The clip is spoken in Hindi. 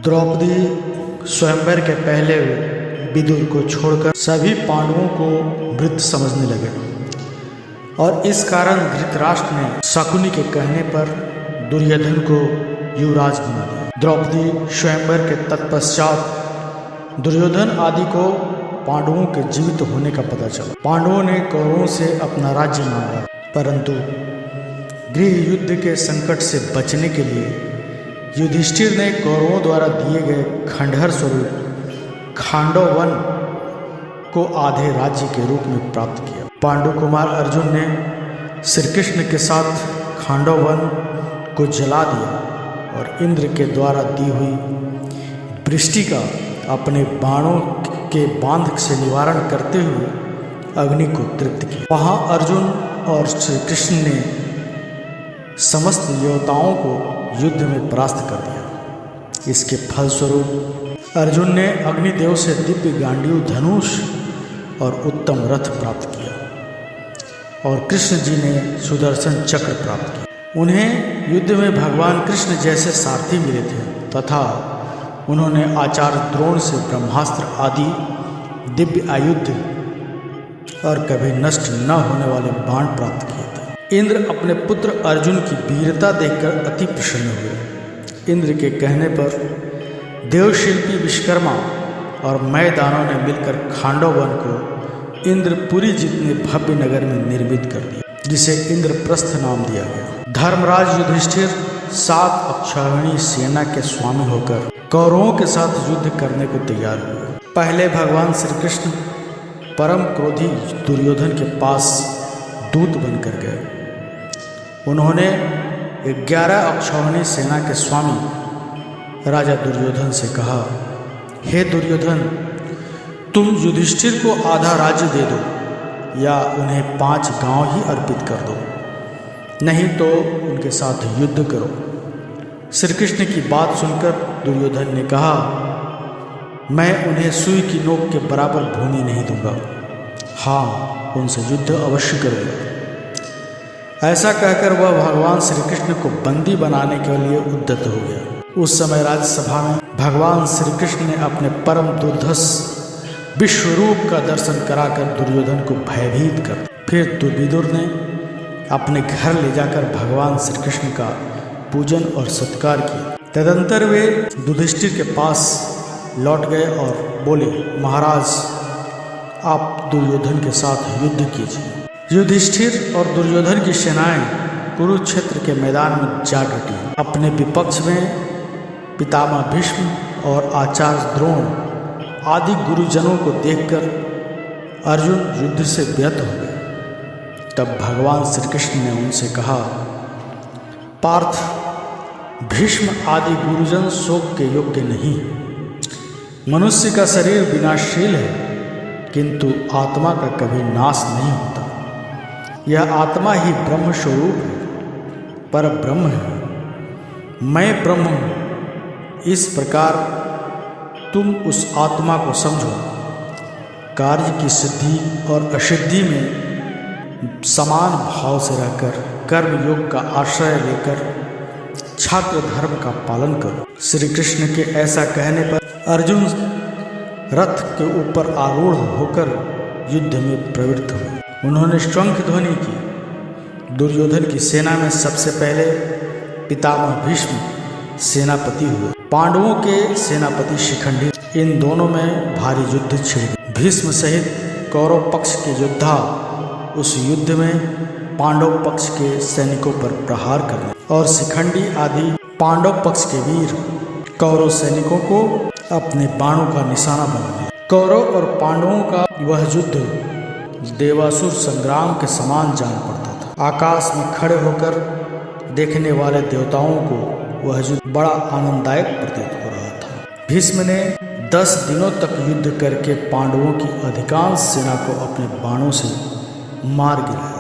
द्रौपदी स्वयंवर के पहले विदुर को छोड़कर सभी पांडवों को वृद्ध समझने लगे और इस कारण धृतराष्ट्र ने शकुनी के कहने पर दुर्योधन को युवराज बना दिया। द्रौपदी स्वयंवर के तत्पश्चात दुर्योधन आदि को पांडवों के जीवित होने का पता चला। पांडवों ने कौरवों से अपना राज्य मांगा, परंतु गृह युद्ध के संकट से बचने के लिए युधिष्ठिर ने कौरवों द्वारा दिए गए खंडहर स्वरूप खांडव वन को आधे राज्य के रूप में प्राप्त किया। पांडु कुमार अर्जुन ने श्री कृष्ण के साथ खांडव वन को जला दिया और इंद्र के द्वारा दी हुई वृष्टि का अपने बाणों के बांध से निवारण करते हुए अग्नि को तृप्त किया। वहां अर्जुन और श्री कृष्ण ने समस्त योद्धाओं को युद्ध में परास्त कर दिया। इसके फलस्वरूप अर्जुन ने अग्निदेव से दिव्य गांडीव धनुष और उत्तम रथ प्राप्त किया और कृष्ण जी ने सुदर्शन चक्र प्राप्त किया। उन्हें युद्ध में भगवान कृष्ण जैसे सारथी मिले थे तथा उन्होंने आचार्य द्रोण से ब्रह्मास्त्र आदि दिव्य आयुध और कभी नष्ट न होने वाले बाण प्राप्त किए थे। इंद्र अपने पुत्र अर्जुन की वीरता देखकर अति प्रसन्न हुए। इंद्र के कहने पर देवशिल्पी विश्वकर्मा और मय दानों ने मिलकर खांडव वन को इंद्रपुरी जितने भव्य नगर में निर्मित कर दिया, जिसे इंद्रप्रस्थ नाम दिया गया। धर्मराज युधिष्ठिर 7 अक्षौहिणी सेना के स्वामी होकर कौरवों के साथ युद्ध करने को तैयार हुए। पहले भगवान श्री कृष्ण परम क्रोधी दुर्योधन के पास दूत बनकर गए। उन्होंने 11 अक्षौहिणी सेना के स्वामी राजा दुर्योधन से कहा, हे दुर्योधन, तुम युधिष्ठिर को आधा राज्य दे दो या उन्हें 5 गांव ही अर्पित कर दो, नहीं तो उनके साथ युद्ध करो। श्री कृष्ण की बात सुनकर दुर्योधन ने कहा, मैं उन्हें सुई की नोक के बराबर भूमि नहीं दूंगा। हाँ, उनसे युद्ध अवश्य करूंगा। ऐसा कहकर वह भगवान श्री कृष्ण को बंदी बनाने के लिए उद्यत हो गया। उस समय राज्यसभा में भगवान श्री कृष्ण ने अपने परम दुर्धर्ष विश्वरूप का दर्शन कराकर दुर्योधन को भयभीत कर दिया। फिर विदुर ने अपने घर ले जाकर भगवान श्री कृष्ण का पूजन और सत्कार किया। तदंतर वे युधिष्ठिर के पास लौट गए और बोले, महाराज, आप दुर्योधन के साथ युद्ध कीजिए। युधिष्ठिर और दुर्योधन की सेनाएं कुरुक्षेत्र के मैदान में जा डटी। अपने विपक्ष में पितामह भीष्म और आचार्य द्रोण आदि गुरुजनों को देखकर अर्जुन युद्ध से व्यर्थ हो गए। तब भगवान श्री कृष्ण ने उनसे कहा, पार्थ, भीष्म आदि गुरुजन शोक के योग्य नहीं। मनुष्य का शरीर विनाशशील है, किंतु आत्मा का कभी नाश नहीं होता। यह आत्मा ही ब्रह्म स्वरूप है, पर ब्रह्म है। मैं ब्रह्म हूँ। इस प्रकार तुम उस आत्मा को समझो। कार्य की सिद्धि और असिद्धि में समान भाव से रहकर कर्म योग का आश्रय लेकर छात्र धर्म का पालन करो। श्री कृष्ण के ऐसा कहने पर अर्जुन रथ के ऊपर आरूढ़ होकर युद्ध में प्रवृत्त हुए। उन्होंने शंख ध्वनि की। दुर्योधन की सेना में सबसे पहले पितामह भीष्म सेनापति हुए। पांडवों के सेनापति शिखंडी। इन दोनों में भारी युद्ध छिड़ गया। भीष्म सहित कौरव पक्ष के योद्धा उस युद्ध में पांडव पक्ष के सैनिकों पर प्रहार करने और शिखंडी आदि पांडव पक्ष के वीर कौरव सैनिकों को अपने बाणों का निशाना बनाए। कौरव और पांडवों का वह युद्ध देवासुर संग्राम के समान जान पड़ता था। आकाश में खड़े होकर देखने वाले देवताओं को वह युद्ध बड़ा आनंददायक प्रतीत हो रहा था। भीष्म ने 10 दिनों तक युद्ध करके पांडवों की अधिकांश सेना को अपने बाणों से मार गिराया।